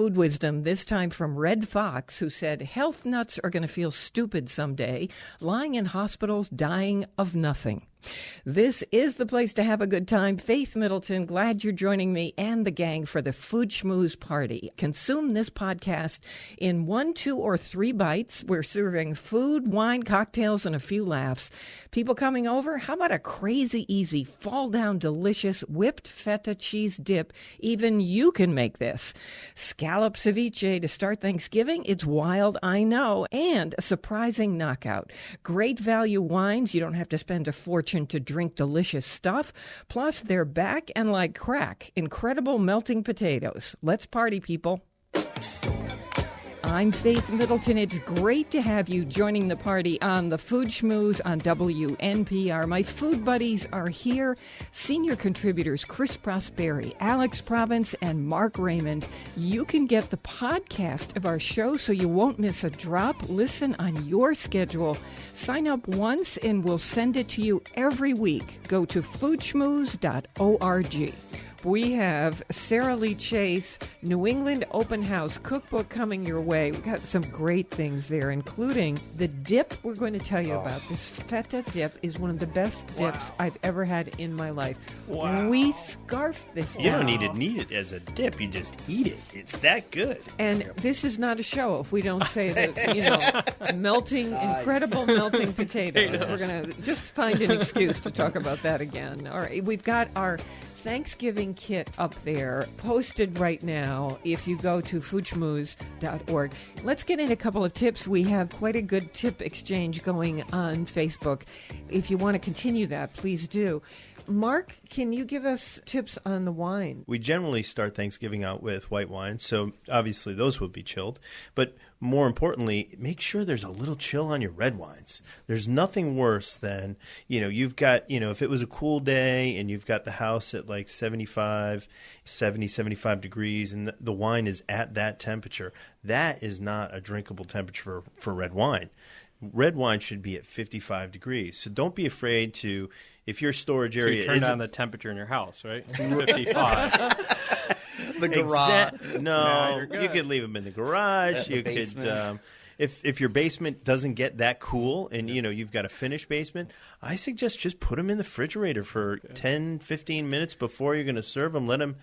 food wisdom, this time from Red Fox, who said, health nuts are going to feel stupid someday, lying in hospitals, dying of nothing. This is the place to have a good time. Faith Middleton, glad you're joining me and the gang for the Food Schmooze party. Consume this podcast in 1, 2, or 3 bites. We're serving food, wine, cocktails, and a few laughs. People coming over, how about a crazy easy, fall-down, delicious whipped feta cheese dip? Even you can make this. Scallop ceviche to start Thanksgiving. It's wild, I know. And a surprising knockout. Great value wines. You don't have to spend a fortune to drink delicious stuff. Plus, they're back and like crack. Incredible melting potatoes. Let's party, people. I'm Faith Middleton. It's great to have you joining the party on the Food Schmooze on WNPR. My food buddies are here. Senior contributors Chris Prosperi, Alex Province, and Mark Raymond. You can get the podcast of our show so you won't miss a drop. Listen on your schedule. Sign up once and we'll send it to you every week. Go to foodschmooze.org. We have Sarah Lee Chase, New England Open House Cookbook coming your way. We've got some great things there, including the dip we're going to tell you about. This feta dip is one of the best dips I've ever had in my life. Wow. We scarf this down. You don't need it as a dip. You just eat it. It's that good. And this is not a show if we don't say that, melting, incredible melting potatoes. We're going to just find an excuse to talk about that again. All right, we've got our Thanksgiving kit up there, posted right now if you go to foodschmooze.org. Let's get in a couple of tips. We have quite a good tip exchange going on Facebook. If you want to continue that, please do. Mark, can you give us tips on the wine? We generally start Thanksgiving out with white wine, so obviously those will be chilled. But more importantly, make sure there's a little chill on your red wines. There's nothing worse than, you've got, if it was a cool day and you've got the house at like 75 degrees and the wine is at that temperature, that is not a drinkable temperature for red wine. Red wine should be at 55 degrees. So don't be afraid to, if your storage area turn down the temperature in your house, right? 55. The garage. No, you could leave them in the garage. You could, if your basement doesn't get that cool and, you've got a finished basement, I suggest just put them in the refrigerator for 10, 15 minutes before you're going to serve them. Let them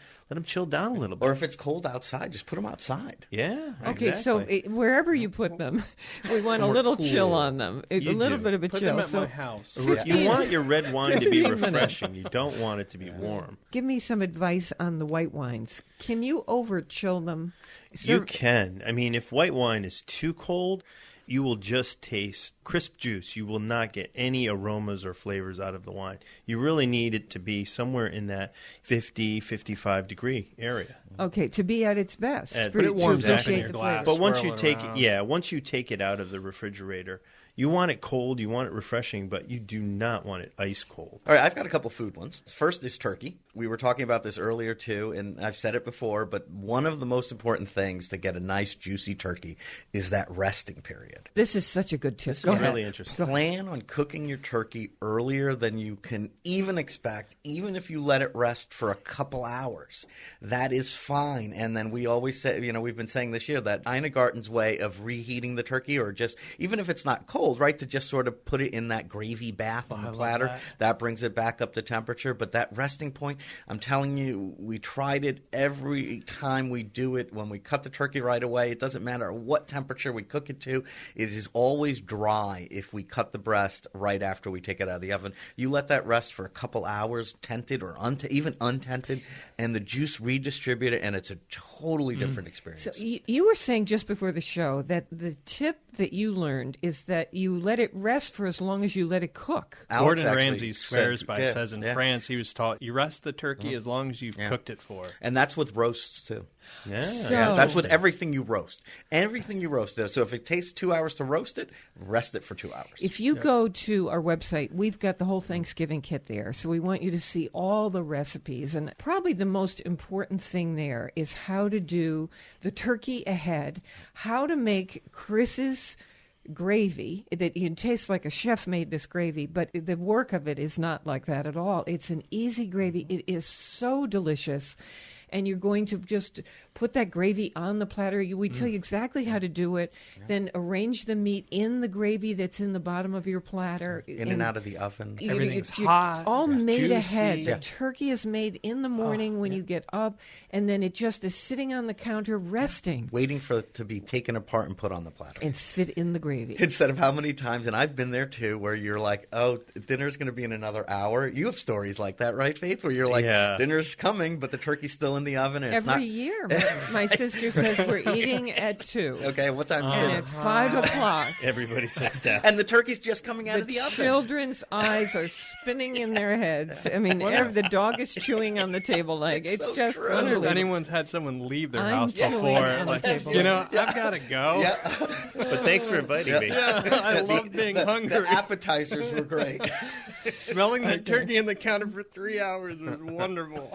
chill down a little bit. Or if it's cold outside, just put them outside. Yeah, okay, exactly. So wherever you put them, we want a little chill on them. A little bit of a Put chill. them at my house. You want your red wine to be refreshing. You don't want it to be warm. Give me some advice on the white wines. Can you over-chill them? You can. I mean, if white wine is too cold, you will just taste crisp juice. You will not get any aromas or flavors out of the wine. You really need it to be somewhere in that 50, 55 degree area. Okay, to be at its best. But it warms to up in appreciate your the glass. flavor. But once you swirling take it out of the refrigerator, you want it cold, you want it refreshing, but you do not want it ice cold. All right, I've got a couple food ones. First is turkey. We were talking about this earlier too, and I've said it before, but one of the most important things to get a nice juicy turkey is that resting period. This is such a good tip. This Go is ahead. really interesting. Plan on cooking your turkey earlier than you can even expect, even if you let it rest for a couple hours. That is fine. And then we always say, we've been saying this year that Ina Garten's way of reheating the turkey, or just, even if it's not cold, right, to just sort of put it in that gravy bath on the platter. That brings it back up to temperature. But that resting point, I'm telling you, we tried it every time we do it. When we cut the turkey right away, it doesn't matter what temperature we cook it to. It is always dry if we cut the breast right after we take it out of the oven. You let that rest for a couple hours, tented or even untented, and the juice redistributed, and it's a totally different experience. So you were saying just before the show that the tip that you learned is that you let it rest for as long as you let it cook. Alex Gordon actually Ramsay swears by, says in yeah. France, he was taught, you rest the turkey as long as you've cooked it for. And that's with roasts too. Yeah, So- That's with everything you roast. Everything you roast. So if it takes 2 hours to roast it, rest it for 2 hours. If you go to our website, we've got the whole Thanksgiving kit there. So we want you to see all the recipes. And probably the most important thing there is how to do the turkey ahead, how to make Chris's gravy that you taste like a chef made this gravy, but the work of it is not like that at all. It's an easy gravy. It is so delicious. And you're going to just put that gravy on the platter. We tell you exactly how to do it. Then arrange the meat in the gravy that's in the bottom of your platter. In and out of the oven. Everything's hot, all made juicy. ahead. The turkey is made in the morning when you get up, and then it just is sitting on the counter resting. Waiting for it to be taken apart and put on the platter. And sit in the gravy. Instead of how many times, and I've been there too, where you're like, oh, dinner's going to be in another hour. You have stories like that, right, Faith? Where you're like, dinner's coming, but the turkey's still in the oven. And Every it's not... year. My sister says we're eating at 2. Okay, what time is And dinner? at 5 o'clock. Everybody sits down. And the turkey's just coming out of the oven. Children's eyes are spinning in their heads. I mean, the dog is chewing on the table leg. It's so just true. I wonder if unbelievable. anyone's had someone leave their I'm house chewing before. on the Like, table. I've got to go. Yeah. But thanks for inviting me. Yeah, I love being hungry. The appetizers were great. Smelling the turkey in the counter for 3 hours was wonderful.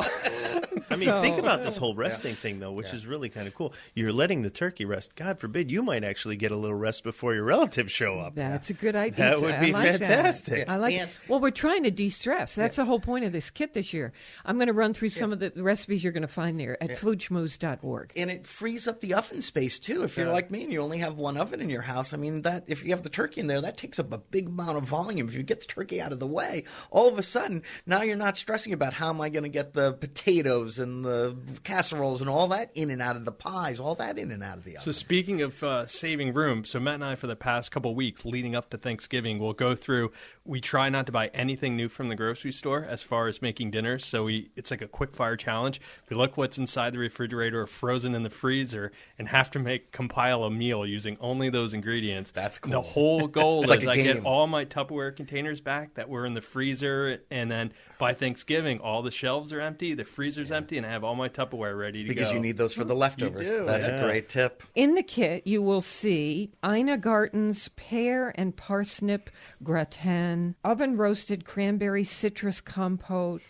I mean, think about this whole resting thing, though, which is really kind of cool. You're letting the turkey rest. God forbid, you might actually get a little rest before your relatives show up. That's a good idea. That would be fantastic. I like. And- Well, we're trying to de-stress. That's the whole point of this kit this year. I'm going to run through some of the recipes you're going to find there at foodschmooze.org. And it frees up the oven space, too. If you're like me and you only have one oven in your house, I mean, that if you have the turkey in there, that takes up a big amount of volume. If you get the turkey out of the way, all of a sudden, now you're not stressing about how am I going to get the potatoes and the casseroles and all that in and out of the pies, all that in and out of the oven. So speaking of saving room, so Matt and I, for the past couple of weeks leading up to Thanksgiving, we'll go through, we try not to buy anything new from the grocery store as far as making dinners. So it's like a quick fire challenge. We look what's inside the refrigerator or frozen in the freezer and have to compile a meal using only those ingredients. That's cool. The whole goal is like a I get game. all my Tupperware containers back that were in the freezer, and then by Thanksgiving, all the shelves are empty, the freezer's empty, and I have all my Tupperware ready to go. Because you need those for the leftovers. do, That's a great tip. In the kit, you will see Ina Garten's pear and parsnip gratin, oven-roasted cranberry citrus compote,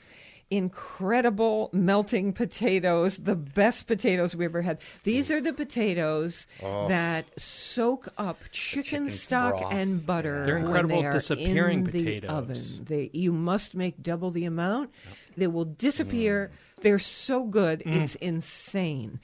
incredible melting potatoes, the best potatoes we ever had. These are the potatoes that soak up chicken stock broth. and butter. They're incredible when they are disappearing in potatoes. the oven. You must make double the amount. They will disappear. They're so good, it's insane.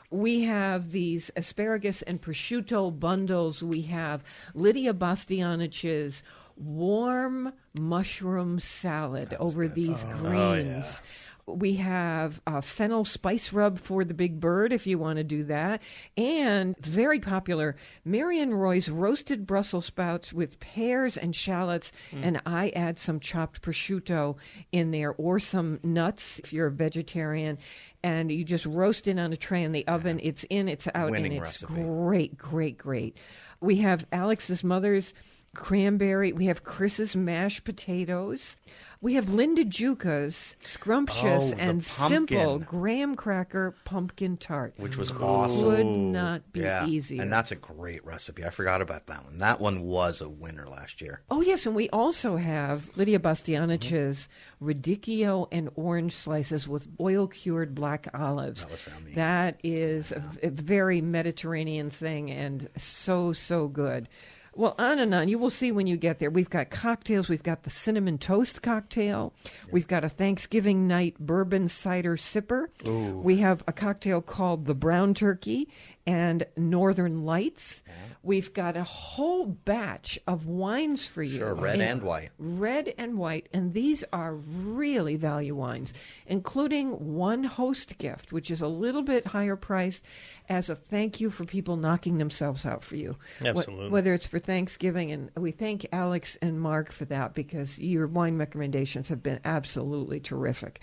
We have these asparagus and prosciutto bundles. We have Lydia Bastianich's warm mushroom salad over these greens. We have fennel spice rub for the big bird if you want to do that. And very popular, Marion Roy's roasted Brussels sprouts with pears and shallots. And I add some chopped prosciutto in there or some nuts if you're a vegetarian. And you just roast it on a tray in the oven. It's in, it's out, Winning and it's recipe. great, great, great. We have Alex's mother's cranberry. We have Chris's mashed potatoes. We have Linda Juca's scrumptious the and pumpkin. simple graham cracker pumpkin tart. Which was awesome. Would not be Yeah, easier. and that's a great recipe. I forgot about that one. That one was a winner last year. Oh, yes, and we also have Lydia Bastianich's radicchio and orange slices with oil-cured black olives. That was yummy. That is a very Mediterranean thing and so, so good. Well, on and on. You will see when you get there. We've got cocktails. We've got the cinnamon toast cocktail. We've got a Thanksgiving night bourbon cider sipper. Ooh. We have a cocktail called the Brown Turkey and Northern Lights. We've got a whole batch of wines for you. Sure, red and white. Red and white, and these are really value wines, including one host gift, which is a little bit higher priced as a thank you for people knocking themselves out for you. Absolutely. Whether it's for Thanksgiving, and we thank Alex and Mark for that because your wine recommendations have been absolutely terrific.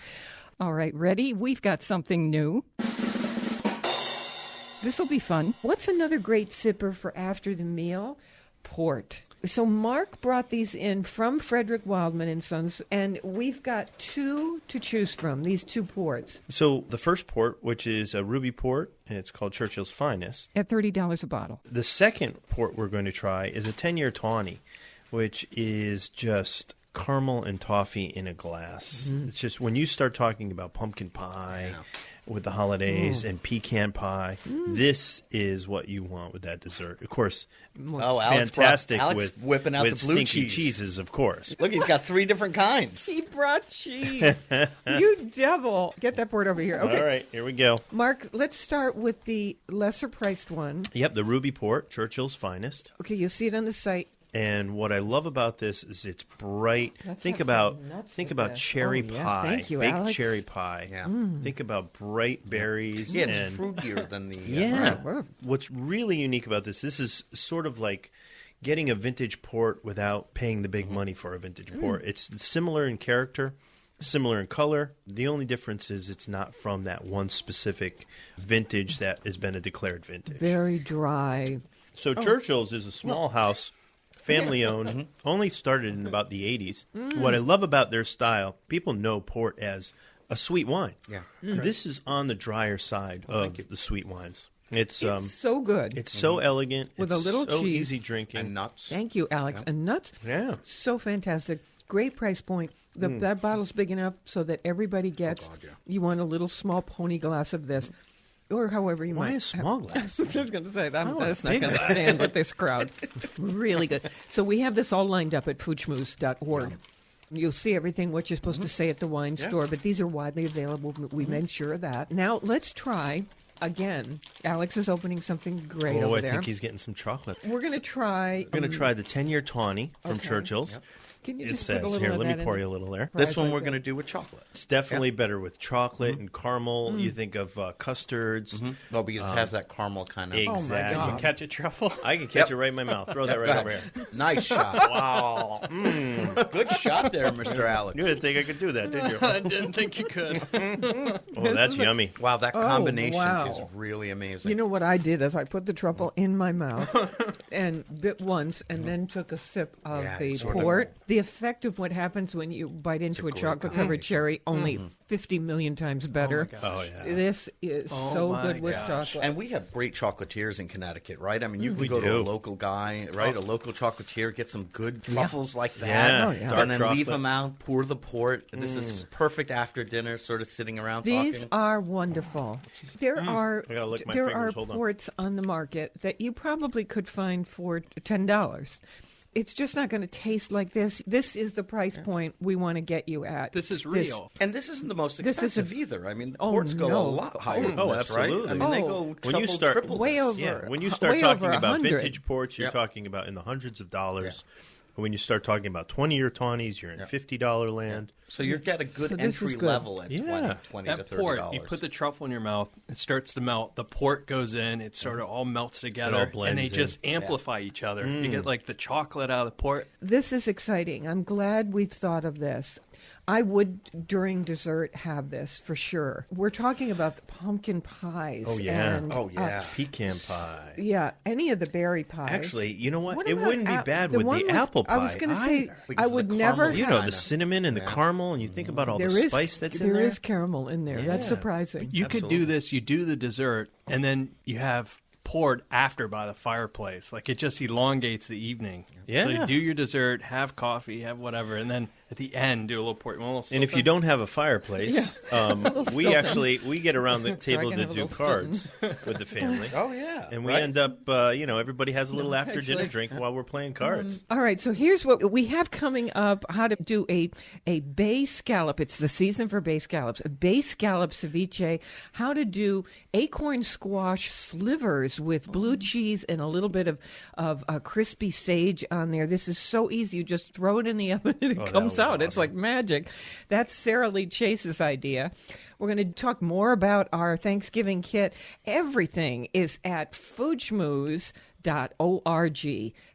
All right, ready? We've got something new. This will be fun. What's another great sipper for after the meal? Port. So Mark brought these in from Frederick Wildman and Sons, and we've got two to choose from, these two ports. So the first port, which is a ruby port, and it's called Churchill's Finest. At $30 a bottle. The second port we're going to try is a 10-year tawny, which is just caramel and toffee in a glass. It's just when you start talking about pumpkin pie with the holidays and pecan pie. This is what you want with that dessert. Of course, fantastic Alex whipping out with the blue stinky cheese. cheeses, of course. Look, he's got 3 different kinds. He brought cheese. You devil. Get that board over here. Okay. All right, here we go. Mark, let's start with the lesser priced one. Yep, the Ruby Port, Churchill's finest. Okay, you'll see it on the site. And what I love about this is it's bright. Let's Think have about some nuts think with about this. cherry Oh, yeah. pie, Thank you, baked Alex. cherry pie. Yeah. Think about bright berries. Yeah, it's and fruitier than the... yeah. Wow. What's really unique about this is sort of like getting a vintage port without paying the big money for a vintage port. It's similar in character, similar in color. The only difference is it's not from that one specific vintage that has been a declared vintage. Very dry. So Churchill's is a small house, family owned, only started in about the 80s. What I love about their style, people know port as a sweet wine. Yeah. This is on the drier side of the sweet wines. It's so good. it's so elegant. With it's a little so cheese. easy drinking. And nuts. Thank you, Alex. And nuts. Yeah. So fantastic. Great price point. That bottle's big enough so that everybody gets. God, yeah. You want a little small pony glass of this, or however you Why might. a small glass? I was going to say that's not big going to glass. stand with this crowd. Really good. So we have this all lined up at foodschmooze.org. You'll see everything what you're supposed to say at the wine store, but these are widely available. We made sure of that. Now let's try again. Alex is opening something great Oh, over I there. think he's getting some chocolate. We're going to try. We're going to try the 10-year tawny from okay. Churchill's. Can you It just put a says little here. of Let that me in pour there? you a little there. This Right one like we're that. going to do with chocolate. It's definitely better with chocolate and caramel. You think of custards. Well, because it has that caramel kind of... Exactly. God. You can catch a truffle. I can catch it right in my mouth. Throw that Go right ahead. over here. Nice shot. Wow. Good shot there, Mr. Alex. You didn't think I could do that, did you? I didn't think you could. Oh, that's yummy. Wow, that combination wow. is really amazing. You know what I did is I put the truffle in my mouth and bit once and then took a sip of Yeah, the sort of. port. The effect of what happens when you bite into a great chocolate-covered combination. cherry, only 50 million times better. Oh, yeah. This is Oh, so my good with gosh. chocolate. And we have great chocolatiers in Connecticut, right? I mean, you can We go to a do. local guy, right? A local chocolatier, get some good truffles like that, Yeah. Oh, yeah. Dark and then leave chocolate. them out, pour the port. This is perfect after dinner, sort of sitting around These talking. are wonderful. There are I gotta lick my there fingers. are Hold on. ports on the market that you probably could find for $10. It's just not going to taste like this. This is the price point we want to get you at. This is real. And this isn't the most This is expensive either. I mean, the Oh, ports go no. a lot higher than Oh, this, right? absolutely. I mean, they Oh. go When triple, you start- triple Way this. over. Yeah, when you start way talking over about 100. vintage ports, you're Yep. talking about in the hundreds of dollars. When you start talking about 20-year tawnies, you're in $50 land. So you get a good So this is entry good. level at Yeah. 20 to That $30. port, you put the truffle in your mouth, it starts to melt. The port goes in, it sort of all melts together, blends and they in. just amplify each other. You get like the chocolate out of the port. This is exciting. I'm glad we've thought of this. I would, during dessert, have this for sure. We're talking about the pumpkin pies. Oh, yeah. And, Oh, yeah. Pecan pie. yeah, any of the berry pies. Actually, you know what? It about wouldn't be bad with one the apple pie I was going to say, either. Because I of the would caramel. never You have. know, the cinnamon and the caramel, and you think about all the There is spice that's in there there. is caramel in there. That's Yeah. surprising. You could Absolutely. do this, you do the dessert, and then you have poured after by the fireplace. Like it just elongates the evening. Yeah. So you do your dessert, have coffee, have whatever, and then at the end do a little port. And if you don't have a fireplace, we Stilton. actually we get around the table can to have a do little cards with the family. Oh, yeah. And we right? end up, everybody has a little after dinner drink while we're playing cards. All right, so here's what we have coming up: how to do a bay scallop. It's the season for bay scallops. A bay scallop ceviche. How to do acorn squash slivers with blue cheese and a little bit of crispy sage on there. This is so easy. You just throw it in the oven and it that comes was out. It's awesome. like magic. That's Sarah Lee Chase's idea. We're going to talk more about our Thanksgiving kit. Everything is at foodschmooze.org.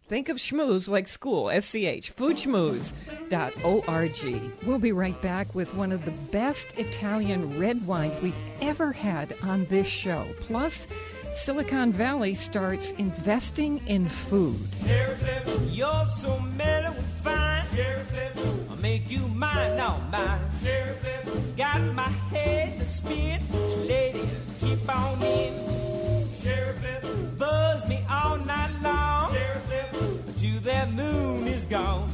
Think of schmooze like school, SCH, foodschmooze.org. We'll be right back with one of the best Italian red wines we've ever had on this show. Plus, Silicon Valley starts investing in food. You're so mellow and fine. I'll make you mine, now mine. Got my head to spin. Lady, keep on in. Buzz me all night long. Till that moon is gone.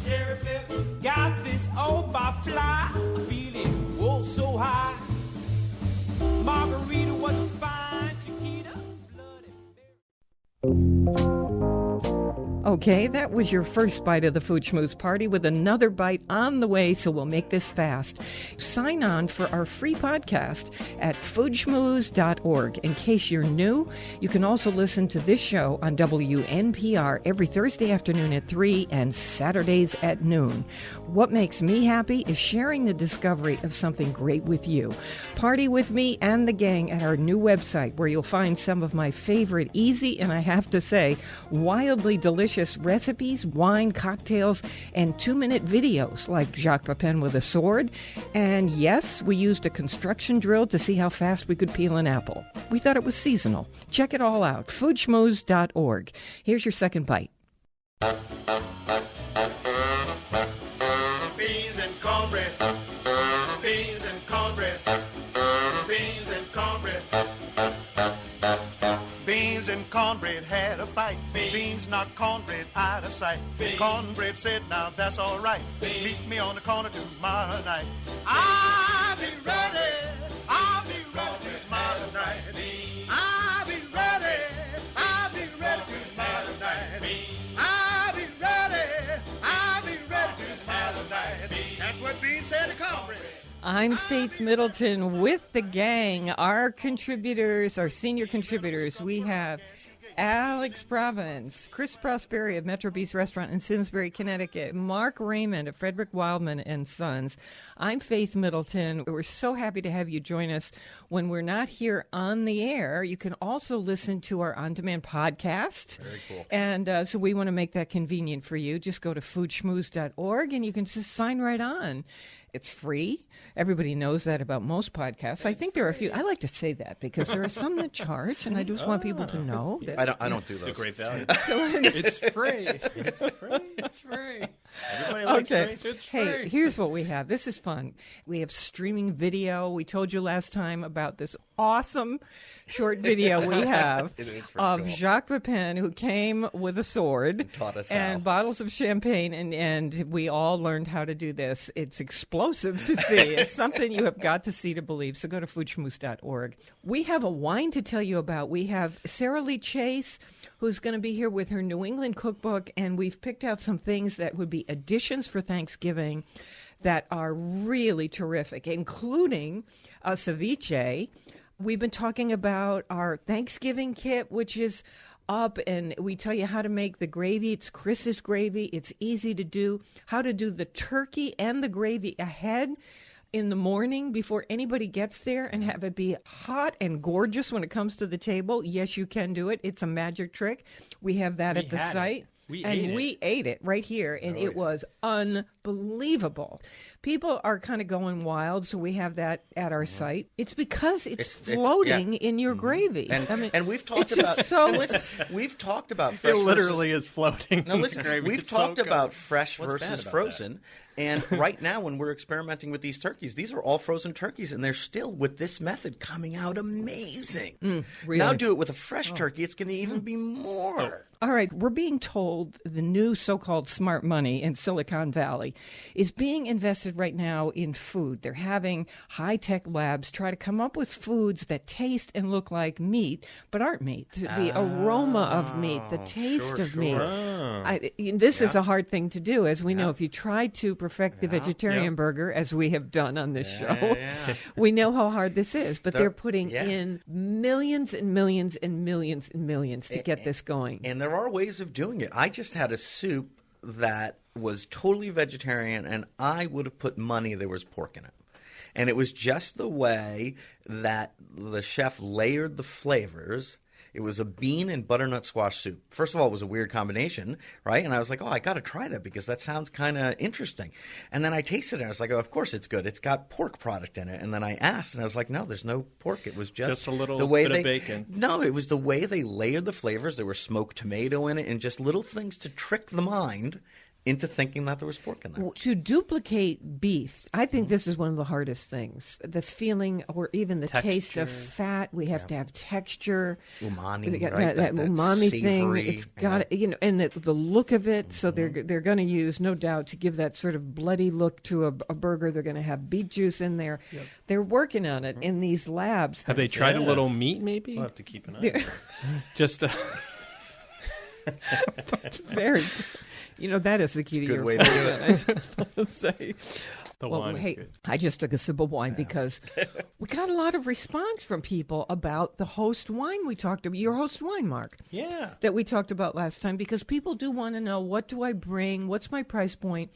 Got this old bar fly. I'm feeling oh so high. Margarita. Okay, that was your first bite of the Food Schmooze party with another bite on the way, so we'll make this fast. Sign on for our free podcast at foodschmooze.org. In case you're new, you can also listen to this show on WNPR every Thursday afternoon at 3 and Saturdays at noon. What makes me happy is sharing the discovery of something great with you. Party with me and the gang at our new website, where you'll find some of my favorite easy and, I have to say, wildly delicious recipes, wine, cocktails, and 2-minute videos like Jacques Pepin with a sword. And yes, we used a construction drill to see how fast we could peel an apple. We thought it was seasonal. Check it all out, foodschmooze.org. Here's your second bite. Beans and cornbread. Beans and cornbread. Beans and cornbread. Beans and cornbread had a fight. Beans knocked cornbread out of sight. Cornbread said, now that's all right. Meet me on the corner tomorrow night. I'll be ready. I'll be ready tomorrow night. I'll be ready. I'll be ready tomorrow night. I'll be ready. I'll be ready tomorrow night. That's what Beans said to cornbread. I'm Faith Middleton with the gang. Our contributors, our senior contributors, we have Alex Providence, Chris Prosperi of Metro Beast Restaurant in Simsbury, Connecticut, Mark Raymond of Frederick Wildman and Sons. I'm Faith Middleton. We're so happy to have you join us when we're not here on the air. You can also listen to our on-demand podcast. Very cool. And so we want to make that convenient for you. Just go to foodschmooze.org and you can just sign right on. It's free. Everybody knows that about most podcasts. I think there are a few. I like to say that because there are some that charge, and I just want people to know that. I don't do those. It's a great value. It's free. It's free. It's free. Everybody likes Okay. free. It's free. Hey, here's what we have. This is fun. We have streaming video. We told you last time about this awesome short video we have It is pretty of cool. Jacques Pepin, who came with a sword And taught us and how. bottles of champagne, and we all learned how to do this. It's explosive to see. It's something you have got to see to believe. So go to foodschmooze.org. We have a wine to tell you about. We have Sarah Lee Chase, who's going to be here with her New England cookbook, and we've picked out some things that would be additions for Thanksgiving that are really terrific, including a ceviche. We've been talking about our Thanksgiving kit, which is up, and we tell you how to make the gravy. It's Chris's gravy. It's easy to do. How to do the turkey and the gravy ahead in the morning before anybody gets there and have it be hot and gorgeous when it comes to the table. Yes, you can do it. It's a magic trick. We have that We at the had site. it. We and ate it. we ate it right here, and it was unbelievable. People are kind of going wild, so we have that at our site. It's because it's floating in your gravy. And we've talked it's about just so. and listen, we've talked about fresh It literally versus, is floating. Now in the listen, gravy. we've It's talked so good. about fresh What's bad versus about frozen, and right now when we're experimenting with these turkeys, these are all frozen turkeys, and they're still with this method coming out amazing. really? Now do it with a fresh turkey; it's going to even be more. All right, we're being told the new so-called smart money in Silicon Valley is being invested right now in food. They're having high-tech labs try to come up with foods that taste and look like meat, but aren't meat. The aroma of meat, the taste of meat. This is a hard thing to do. As we know, if you try to perfect the vegetarian burger, as we have done on this show, we know how hard this is. But they're putting in millions and millions and millions and millions to get this going. And there are ways of doing it. I just had a soup that was totally vegetarian, and I would have put money there was pork in it. And it was just the way that the chef layered the flavors. It was a bean and butternut squash soup. First of all, it was a weird combination, right? And I was like, oh, I got to try that because that sounds kind of interesting. And then I tasted it. And I was like, oh, of course it's good. It's got pork product in it. And then I asked, and I was like, no, there's no pork. It was just a little the way bit they, of bacon. No, it was the way they layered the flavors. There was smoked tomato in it and just little things to trick the mind into thinking that there was pork in there. To duplicate beef, I think this is one of the hardest things. The feeling or even the taste of fat. We have to have texture. Umami, We got right? that That umami thing. savory, It's got and the look of it. So they're going to use, no doubt, to give that sort of bloody look to a burger. They're going to have beet juice in there. Yep. They're working on it in these labs. Have they tried a little meat, maybe? We'll have to keep an eye on it. Just Very, that is the key to Good your way to do it. fortune, I suppose say. The Well, wine is hey, good. I just took a sip of wine because we got a lot of response from people about the host wine we talked about, your host wine, Mark. Yeah. That we talked about last time, because people do want to know, what do I bring? What's my price point?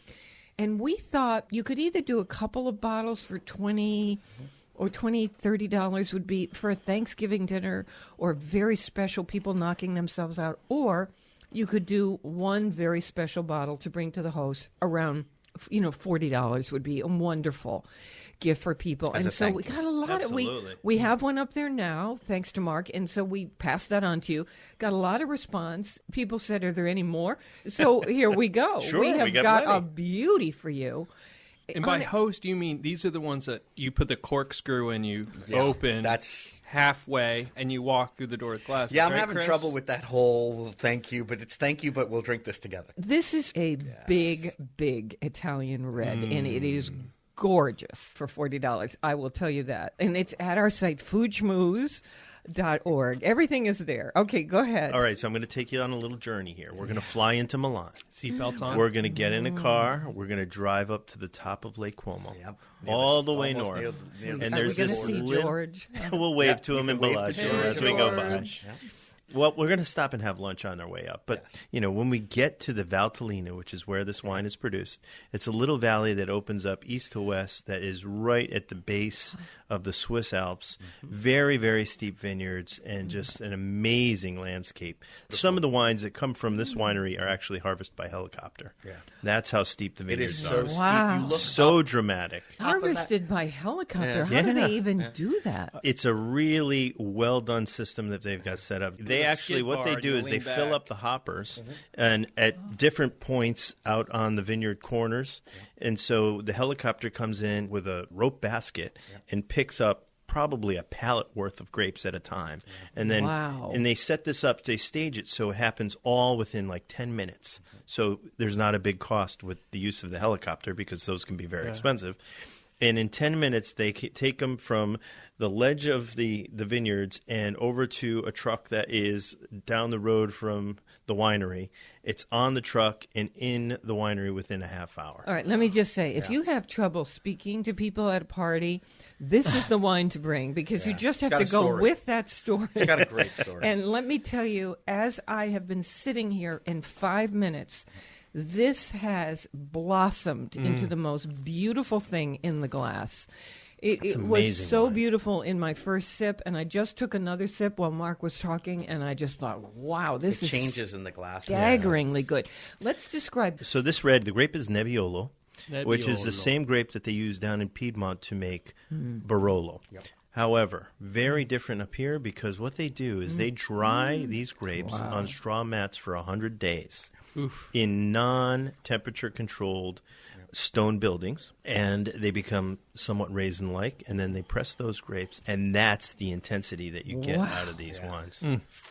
And we thought you could either do a couple of bottles for $20 or $30 would be for a Thanksgiving dinner, or very special people knocking themselves out, or you could do one very special bottle to bring to the host around $40 would be a wonderful gift for people. As And a so thank we you. got a lot Absolutely. of we have one up there now, thanks to Mark, and so we passed that on to you. Got a lot of response. People said, "Are there any more?" So here we go. Sure, we have we got got plenty. a beauty for you. And by On it- host, you mean these are the ones that you put the corkscrew in, you Yeah, open that's- halfway, and you walk through the door with glasses. Yeah, I'm right, having Chris? trouble with that whole thank you, but it's thank you, but we'll drink this together. This is a big Italian red, and it is gorgeous for $40. I will tell you that. And it's at our site, foodschmooze.org. Everything is there. Okay, go ahead. All right, so I'm going to take you on a little journey here. We're going to fly into Milan. Seatbelts on. We're going to get in a car. We're going to drive up to the top of Lake Como, Yep. all the way Almost north. near the And Are there's we going to this see little- George? We'll wave to you him can in wave to Bellagio George. as we go by. George. Well, we're going to stop and have lunch on our way up. But, when we get to the Valtellina, which is where this wine is produced, it's a little valley that opens up east to west that is right at the base of the Swiss Alps. Very, very steep vineyards and just an amazing landscape. Some of the wines that come from this winery are actually harvested by helicopter. Yeah. That's how steep the It vineyards is are. so Wow. steep. You look So up, dramatic. Harvested by helicopter. How Yeah. do they even do that? It's a really well done system that they've got set up. They a actually, skid what bar they and do you is they lean fill back. up the hoppers, and at different points out on the vineyard corners, and so the helicopter comes in with a rope basket and picks up probably a pallet worth of grapes at a time, and then Wow. and they set this up. They stage it so it happens all within like 10 minutes. So there's not a big cost with the use of the helicopter because those can be very expensive. And in 10 minutes, they take them from the ledge of the vineyards and over to a truck that is down the road from the winery. It's on the truck and in the winery within a half hour. All right, let me just say, if you have trouble speaking to people at a party, this is the wine to bring, because you just It's have got to a go story. with that story. It's got a great story. And let me tell you, as I have been sitting here in 5 minutes, this has blossomed into the most beautiful thing in the glass. It was amazing so wine. beautiful in my first sip, and I just took another sip while Mark was talking, and I just thought, wow, this It is changes in the glass. staggeringly good. Let's describe. So this red, the grape is Nebbiolo, which is the Nebbiolo. same grape that they use down in Piedmont to make Barolo. However, very different up here because what they do is they dry these grapes on straw mats for 100 days in non-temperature controlled stone buildings, and they become somewhat raisin-like, and then they press those grapes, and that's the intensity that you get out of these wines.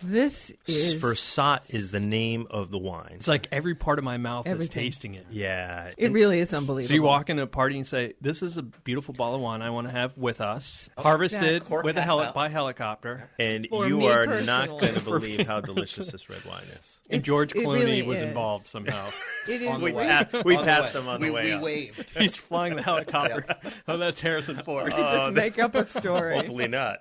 This is Versat is the name of the wine. It's like every part of my mouth is Everything. tasting it. Yeah. It really is unbelievable. So you walk into a party and say, "This is a beautiful bottle of wine I want to have with us, harvested cork with half out. by helicopter." And For you me are personally. not going to believe how delicious this red wine is. And George it Clooney really was is. involved somehow. It is. We, really- we passed them on the way we up. waved. He's flying the helicopter. Oh, that's Harrison Ford. just make up a story. Hopefully not.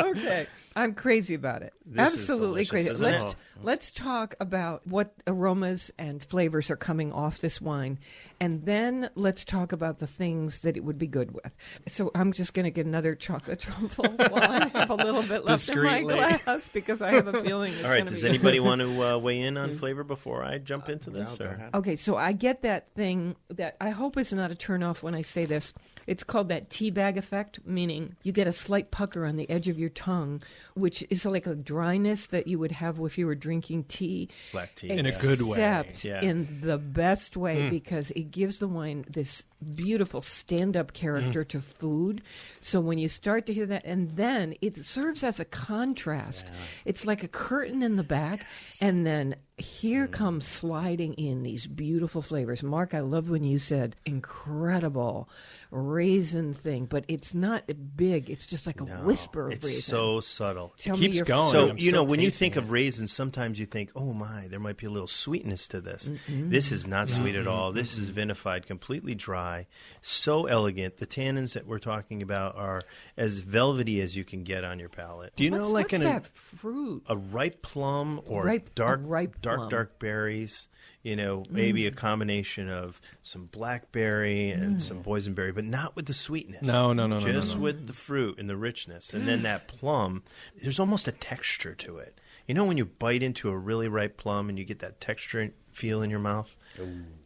Okay, I'm crazy about it. This is Absolutely delicious, crazy. isn't it? Let's talk about what aromas and flavors are coming off this wine, and then let's talk about the things that it would be good with. So I'm just going to get another chocolate truffle while I have a little bit left in my Discreetly. glass because I have a feeling it's All right, going to does be anybody want to weigh in on flavor before I jump into this? No, go or? ahead. Okay, so I get that thing that I hope is not a turnoff when I say this. It's called that tea bag effect, meaning you get a slight pucker on the edge of your tongue, which is like a dryness that you would have if you were drinking tea. Black tea. In a good way. Except Yeah. in the best way, because it gives the wine this beautiful stand-up character to food. So when you start to hear that, and then it serves as a contrast. It's like a curtain in the back, and then here comes sliding in these beautiful flavors. Mark, I love when you said incredible raisin thing, but it's not big. It's just like a whisper of It's raisin. so subtle. subtle. Tell me keeps your going. So, I'm you know, still when you tasting think of it. raisins, sometimes you think, oh my, there might be a little sweetness to this. This is not sweet at all. This is vinified, completely dry, so elegant. The tannins that we're talking about are as velvety as you can get on your palate. Do you know, What's, like what's in that fruit? A ripe plum or Ripe plum. dark berries, you know, maybe a combination of some blackberry and some boysenberry, but not with the sweetness. No. Just with the fruit and the richness. And then that plum, there's almost a texture to it. You know when you bite into a really ripe plum and you get that texture and feel in your mouth?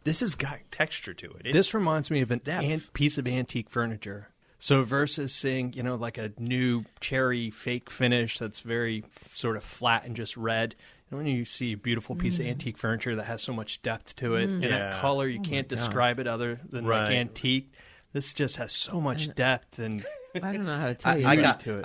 This has got texture to it. This reminds me of an depth. piece of antique furniture. So versus seeing, you know, like a new cherry fake finish that's very sort of flat and just red, you know, when you see a beautiful piece of antique furniture that has so much depth to it, and that Yeah. color, you can't describe it other than like Right. antique. This just has so much depth, and I don't know how to tell you. I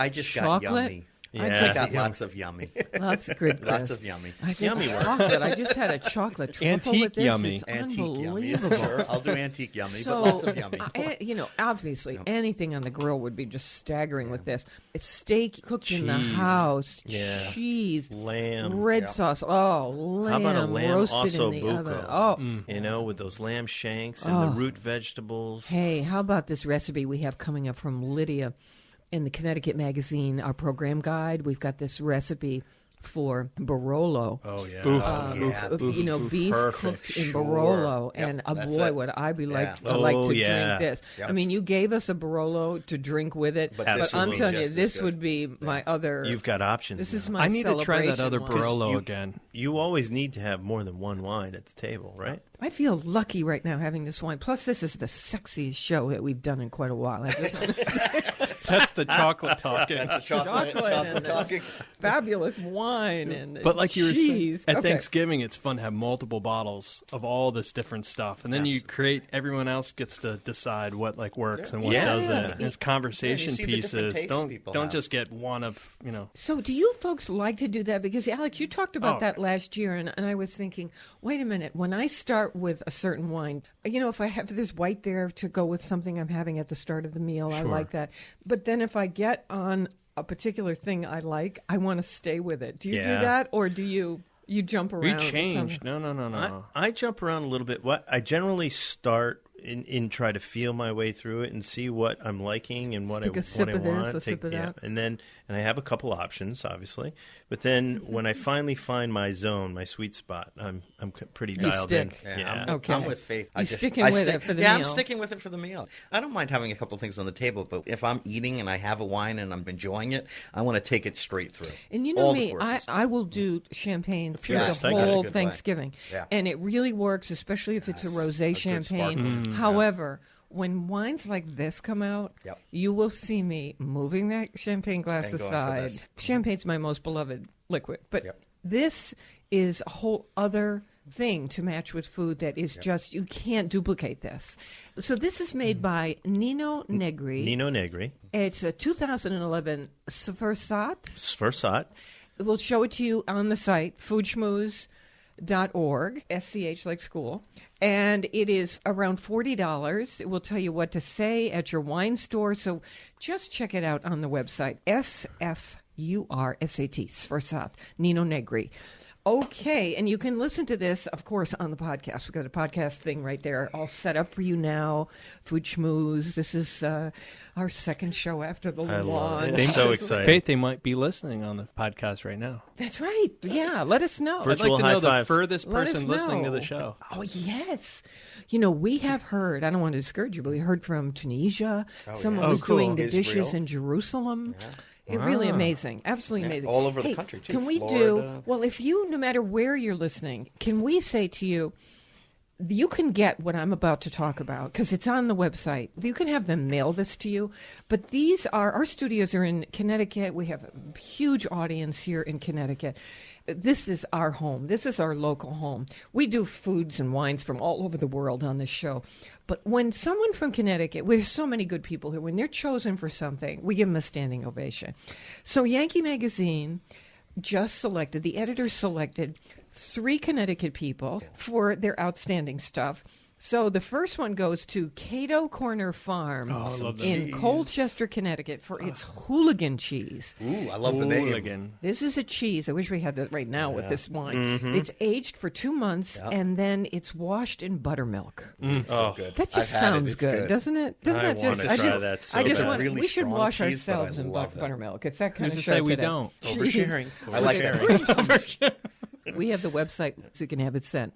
just got Chocolate? yummy. Yeah. I got lots of yummy. Lots of good. Lots of yummy. I did Yummy works. chocolate. I just had a chocolate truffle Antique with this. yummy. It's Antique yummy. unbelievable. Sure, I'll do antique yummy, So, but lots of yummy. you know, obviously, anything on the grill would be just staggering with this. It's steak cooked in the Cheese. house, Yeah. cheese, Lamb. red sauce. Oh, lamb, How about a lamb roasted in the ossobuco? oven. Oh, You know, with those lamb shanks and the root vegetables. hey, how about this recipe we have coming up from Lydia in the Connecticut Magazine, our program guide? We've got this recipe for Barolo. Oh, yeah. You know, beef Perfect. cooked in Sure. Barolo, Yep, and that's boy, it. would I be like, Yeah. I like Oh, to yeah. drink this. Yep. I mean, you gave us a Barolo to drink with it, But but this I'm would be telling you, just as this good. would be my other. You've got options. This is now. my I need to try that celebration other wine. Barolo again. You always need to have more than one wine at the table, right? I feel lucky right now having this wine. Plus, this is the sexiest show that we've done in quite a while. I just That's the chocolate talking. chocolate and this talking. fabulous wine and But like you were saying, cheese. at Okay. Thanksgiving, it's fun to have multiple bottles of all this different stuff, and then you create. Everyone else gets to decide what like works and what Yeah. doesn't. Yeah. And it's conversation Yeah, you see the different pieces. tastes Don't people don't have. just get one of you know. So do you folks like to do that? Because, Alex, you talked about Oh. that last year, and I was thinking, wait a minute, when I start with a certain wine, you know, if I have this white there to go with something I'm having at the start of the meal, I like that. But then if I get on a particular thing I like, I want to stay with it. Do you do Yeah. that, or do you jump We around? change. No. I jump around a little bit. What I generally start in try to feel my way through it and see what I'm liking and what Take I a sip what I of this, want. a sip of that. And I have a couple options, obviously. But then when I finally find my zone, my sweet spot, I'm pretty dialed stick. in. Yeah, Okay. I'm with Faith. You're sticking with it for the yeah, meal. I'm sticking with it for the meal. I don't mind having a couple things on the table, but if I'm eating and I have a wine and I'm enjoying it, I want to take it straight through. And you know All the me, courses. I will do champagne through Yes, the that's a whole good way. Thanksgiving. Yeah. And it really works, especially if it's a Yes, rosé a good champagne. sparkling. However, when wines like this come out, Yep. you will see me moving that champagne glass And going for aside. this. Champagne's my most beloved liquid. But Yep. this is a whole other thing to match with food that is just, you can't duplicate this. So this is made by Nino Negri. Nino Negri, It's a 2011 Sforzat. Sforzat. We'll show it to you on the site, foodschmooze.org, SCH like school. And it is around $40. It will tell you what to say at your wine store. So just check it out on the website, SFURSAT, Sforzat, Nino Negri. Okay, and you can listen to this, of course, on the podcast. We've got a podcast thing right there all set up for you now. Food Schmooze. This is our second show after the I love launch. it. It's so exciting. Faith, they might be listening on the podcast right now. That's right. Yeah, let us know. Virtual I'd like to high know the five. furthest Let us person listening to know. the show. Oh, yes. You know, we have heard, I don't want to discourage you, but we heard from Tunisia. Someone yeah. was Oh, cool. doing the dishes Israel. in Jerusalem. It really amazing. Absolutely amazing. all over the Hey, country, too. Can we Florida. well, if you, no matter where you're listening, can we say to you, you can get what I'm about to talk about because it's on the website. You can have them mail this to you. But these are, our studios are in Connecticut. We have a huge audience here in Connecticut. This is our home. This is our local home. We do foods and wines from all over the world on this show. But when someone from Connecticut, there's so many good people here, when they're chosen for something, we give them a standing ovation. So Yankee Magazine just selected, the editors selected 3 Connecticut people for their outstanding stuff. So the first one goes to Cato Corner Farm in Colchester, Connecticut for its hooligan cheese. Ooh, I love the name. Hooligan. This is a cheese. I wish we had that right now with this wine. It's aged for 2 months, and then it's washed in buttermilk. So good. That just sounds good, doesn't it? Doesn't I that want just? to try that so I just bad. want. Really we should strong wash cheese, but I ourselves in love that. buttermilk. It's that kind Who's of to show say we today. don't? Oversharing. I like that. We have the website so you can have it sent.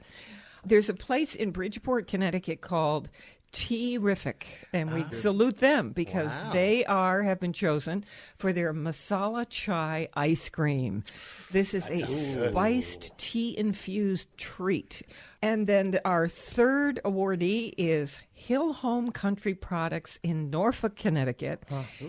There's a place in Bridgeport, Connecticut called Tea-rific, and we salute them because they have been chosen for their masala chai ice cream. This is a spiced tea-infused treat. And then our third awardee is Hill Home Country Products in Norfolk, Connecticut.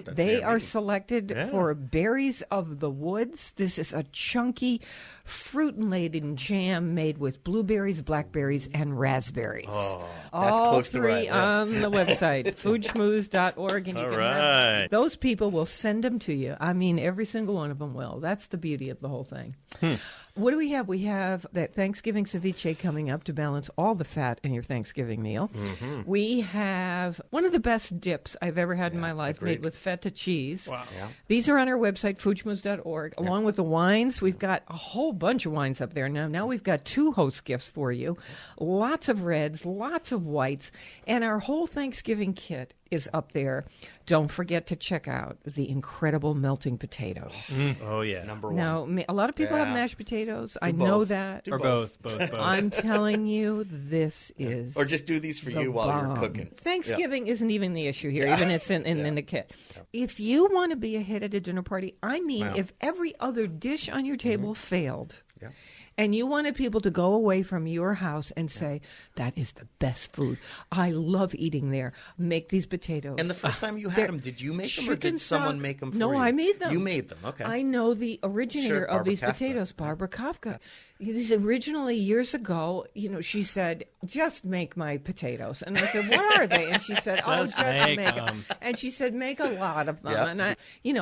They are selected for Berries of the Woods. This is a chunky, fruit-laden jam made with blueberries, blackberries, and raspberries. That's All close to where I three live. on the website, foodschmooze.org. And you All can right. those people will send them to you. I mean, every single one of them will. That's the beauty of the whole thing. What do we have? We have that Thanksgiving ceviche coming up to balance all the fat in your Thanksgiving meal. We have one of the best dips I've ever had in my life, made with feta cheese. Wow. Yeah. These are on our website, foodschmooze.org, along with the wines. We've got a whole bunch of wines up there now. Now we've got 2 host gifts for you. Lots of reds, lots of whites, and our whole Thanksgiving kit is up there. Don't forget to check out the incredible melting potatoes. Oh, yeah. Number one. Now, a lot of people have Yeah. mashed potatoes. Do I know both. that. Do Or both. Both. I'm telling you, this is Or just do these for the you while bomb. you're cooking. Thanksgiving isn't even the issue here, even it's in the kit. If you want to be a hit at a dinner party, I mean, if every other dish on your table failed, Yeah. and you wanted people to go away from your house and say, that is the best food. I love eating there. Make these potatoes. And the first time you had them, did you make them or Chicken did someone stock- make them for No, you? I made them. You made them, okay. I know the originator Sure, of Barbara these Kafka. potatoes, Barbara Kafka. These originally, years ago, she said, just make my potatoes. And I said, what are they? And she said, Just just make make them. 'em. And she said, make a lot of them. Yeah. And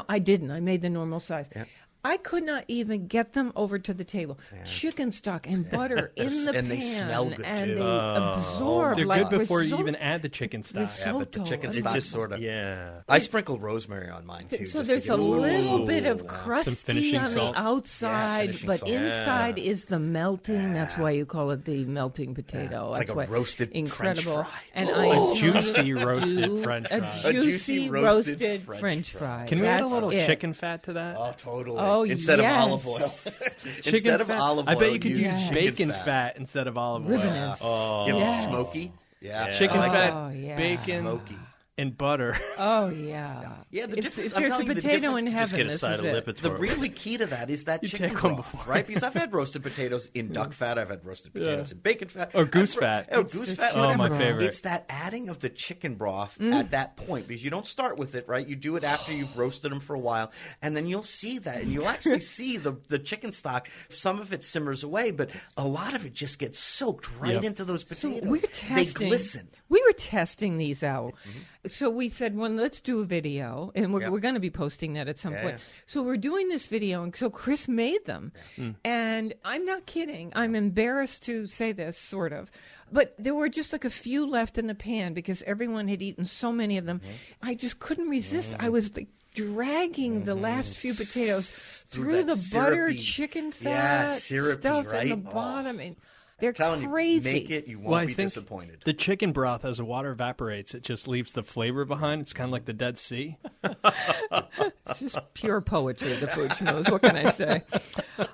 I didn't. I made the normal size. Yeah. I could not even get them over to the table. Chicken stock and butter in the pan. And they smell good, and too. they absorb They're like good before you risotto. even add the chicken stock. Risotto. but the chicken I stock mean, sort of. Yeah. I sprinkle rosemary on mine too. So just there's to a get little bit of Some crusty finishing on salt. the outside, finishing but salt. inside is the melting. That's why you call it the melting potato. It's like That's a why roasted French incredible. fry. And A juicy roasted French a fry. juicy roasted French fry. Can we add a That's little it. chicken fat to that? Oh, totally. Oh, Instead yes. of olive oil. Chicken Instead of fat? olive I oil, bet you could use Yeah. bacon fat instead of olive oil. Ribbonous. Give Yeah. it smoky. Yeah. Chicken I like fat, Oh, yeah. bacon, Smoky. and butter. Oh yeah. Yeah, the If difference- I'm there's a telling you, the potato difference- in Just heaven, get a this side is of it. Lipitor. The really key to that is that You chicken take one broth, before. right? Because I've had roasted potatoes in duck fat. I've had roasted potatoes in bacon fat. Or goose I've fat. Or It's goose the fat, chicken whatever. my favorite. It's that adding of the chicken broth at that point because you don't start with it, right? You do it after you've roasted them for a while, and then you'll see that, and you'll actually see the chicken stock. Some of it simmers away, but a lot of it just gets soaked right Yep. into those So potatoes. we're They testing. glisten. We were testing these out. So we said, well, let's do a video, and we're going to be posting that at some point. yeah. So we're doing this video, and so Chris made them. And I'm not kidding. I'm embarrassed to say this, sort of. But there were just like a few left in the pan because everyone had eaten so many of them. I just couldn't resist. I was like dragging the last few potatoes through that the butter, syrupy- chicken yeah, fat, syrupy, stuff in right? the Oh. bottom. And they're Telling crazy. you, make it, you won't Well, I be think disappointed. the chicken broth, as the water evaporates, it just leaves the flavor behind. It's kind of like the Dead Sea. It's just pure poetry, the food schmooze. What can I say?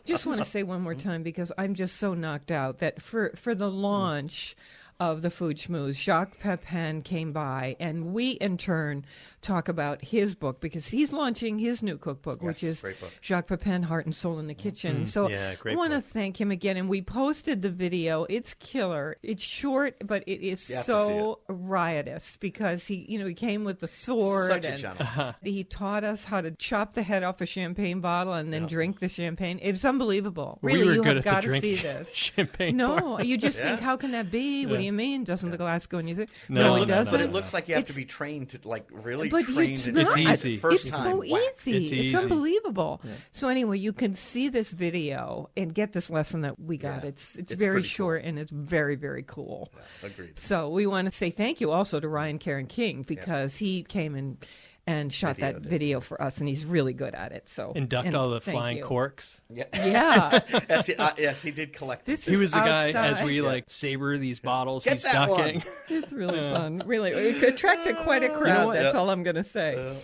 Just want to say one more time because I'm just so knocked out that for the launch of the food schmooze, Jacques Pepin came by, and we in turn talk about his book because he's launching his new cookbook, which is great book. Jacques Pepin, Heart and Soul in the Kitchen. So Yeah, I great want to book. thank him again, and we posted the video. It's killer. It's short, but it is You have to see so riotous because he came with the sword. Such a and gentleman. he taught us how to chop the head off a champagne bottle and then drink the champagne. It was unbelievable. Really, we were you good have at got the to see drinking this. champagne. No, part. you just think, how can that be? What do you mean? Doesn't the glass go in your thing? No, it no, doesn't. But it looks like you have to It's- be trained to like really but trained it's in not. It's easy. First It's time, so whack. easy. It's It's easy. unbelievable. So anyway, you can see this video and get this lesson that we got. Yeah. It's It's very pretty short cool. and it's very, very cool. Yeah, agreed. So we want to say thank you also to Ryan Karen King because he came and shot that Videoed it. video for us, and he's really good at it. So Induct all the thank flying you. corks. Yeah. Yeah, Yes, he did collect this He is was the guy as outside. we like saber these bottles. Get he's that ducking. one. It's really fun. Really, it attracted quite a crowd. what? That's all I'm going to say.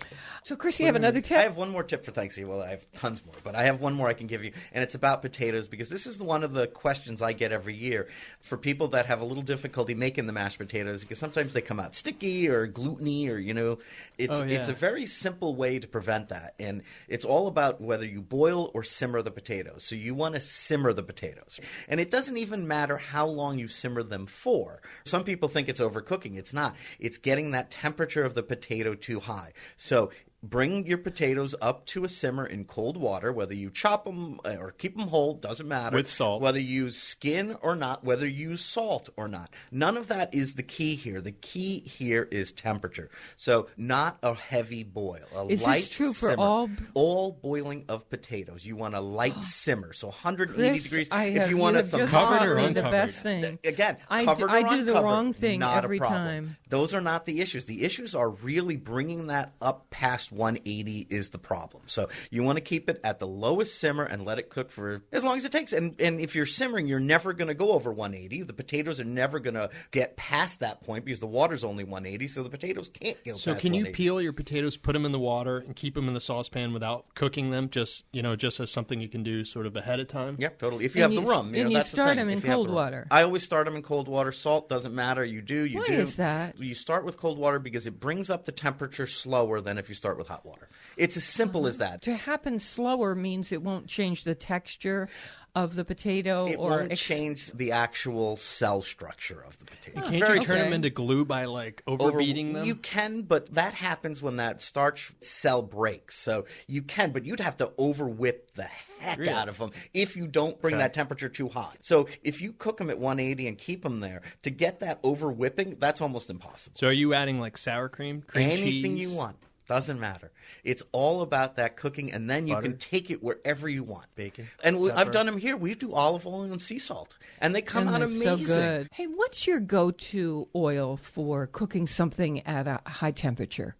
So, Chris, you have another tip? I have one more tip for Thanksgiving. Well, I have tons more, but I have one more I can give you, and it's about potatoes because this is one of the questions I get every year for people that have a little difficulty making the mashed potatoes because sometimes they come out sticky or gluteny or, it's a very simple way to prevent that, and it's all about whether you boil or simmer the potatoes. So you want to simmer the potatoes, and it doesn't even matter how long you simmer them for. Some people think it's overcooking. It's not. It's getting that temperature of the potato too high. So bring your potatoes up to a simmer in cold water, whether you chop them or keep them whole, doesn't matter. With salt. Whether you use skin or not, whether you use salt or not. None of that is the key here. The key here is temperature. So not a heavy boil, a Is this light true for simmer. all boiling of potatoes. You want a light simmer, so 180 Chris, degrees. I if have, you want have to just covered taught or me the uncovered? best thing. Again, I covered or do the uncovered, wrong thing not every a problem. time. Those are not the issues. The issues are really bringing that up past 180 is the problem. So you want to keep it at the lowest simmer and let it cook for as long as it takes. And if you're simmering, you're never going to go over 180. The potatoes are never going to get past that point because the water's only 180, so the potatoes can't go So past can you 180. peel your potatoes, put them in the water, and keep them in the saucepan without cooking them? Just as something you can do sort of ahead of time. Yep, totally. If you And have the you- rum, and you that's the start thing. them in If you have cold the rum. water. I always start them in cold water. Salt doesn't matter. You do. Why do. is that? You start with cold water because it brings up the temperature slower than if you start with hot water. It's as simple as that. To happen slower means it won't change the texture of the potato It or won't change the actual cell structure of the potato. Can't Very you turn okay. them into glue by like overbeating them? You can, but that happens when that starch cell breaks. So you can, but you'd have to over whip the heck out of them if you don't bring that temperature too hot. So if you cook them at 180 and keep them there, to get that over whipping, that's almost impossible. So are you adding like sour cream, Anything cheese? you want. Doesn't matter. It's all about that cooking, and then you Butter. can take it wherever you want. Bacon. And I've Pepper. done them here. We do olive oil and sea salt, and they come and out they're amazing. so good. Hey, what's your go-to oil for cooking something at a high temperature?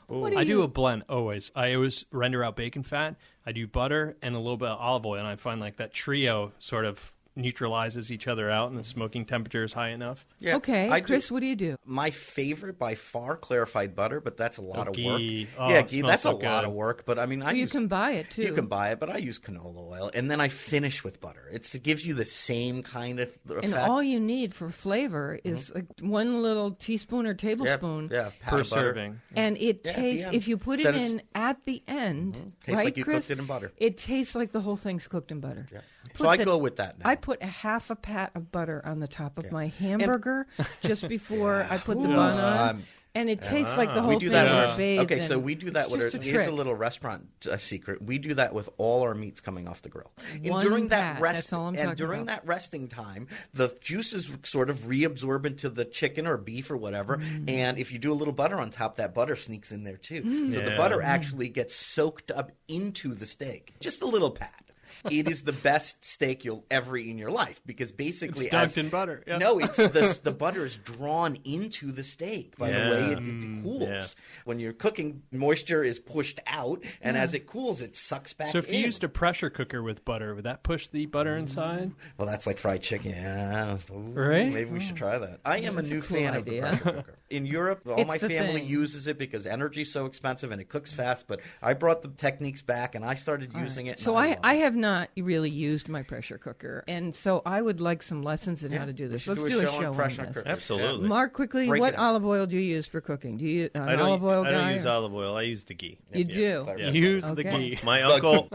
What I do a blend always. I always render out bacon fat. I do butter and a little bit of olive oil, and I find like that trio sort of neutralizes each other out, and the smoking temperature is high enough. Yeah, Okay, I Chris, what do you do? My favorite by far, clarified butter, but that's a lot of ghee. work. Oh, yeah, it ghee, smells that's so a lot good. of work. But I mean, You can buy it too. You can buy it, but I use canola oil, and then I finish with butter. It gives you the same kind of effect. And all you need for flavor is like one little teaspoon or tablespoon. yeah, pat Per of butter. serving. And it Yeah, at the tastes, end. if you put it Then it's- in at the end, Tastes right, like you Chris? cooked it in butter. It tastes like the whole thing's cooked in butter. Yeah. Put So I the- go with that now. I put a half a pat of butter on the top of my hamburger just before I put the bun on. And it tastes like the whole we do thing that. is bathed Okay, so in- we do that it's with. just a Here's a trick. little restaurant secret. We do that with all our meats coming off the grill. And One during that pat, rest, that's all I'm and talking during about. that resting time, the juices sort of reabsorb into the chicken or beef or whatever. And if you do a little butter on top, that butter sneaks in there too. So the Yeah. butter actually gets soaked up into the steak. Just a little pat. It is the best steak you'll ever eat in your life because basically It's dunked in butter. Yeah. No, it's the butter is drawn into the steak by the way it cools. Yeah. When you're cooking, moisture is pushed out, and as it cools, it sucks back So if you in. used a pressure cooker with butter, would that push the butter inside? Well, that's like fried chicken. Yeah. Ooh, Right? Maybe we should try that. I am a new cool fan idea. of the pressure cooker. In Europe, all It's my the family thing. uses it because energy's so expensive and it cooks fast, but I brought the techniques back and I started using it. So and I love it. have not really used my pressure cooker, and so I would like some lessons in how to do this. should Let's do a do a show on show on pressure this. cooker. Absolutely. Mark, quickly, Break what it out. olive oil do you use for cooking? Do you an I don't, olive oil I guy? don't use or- olive oil. I use the ghee. You do. Yeah. Use the Okay. ghee. My uncle,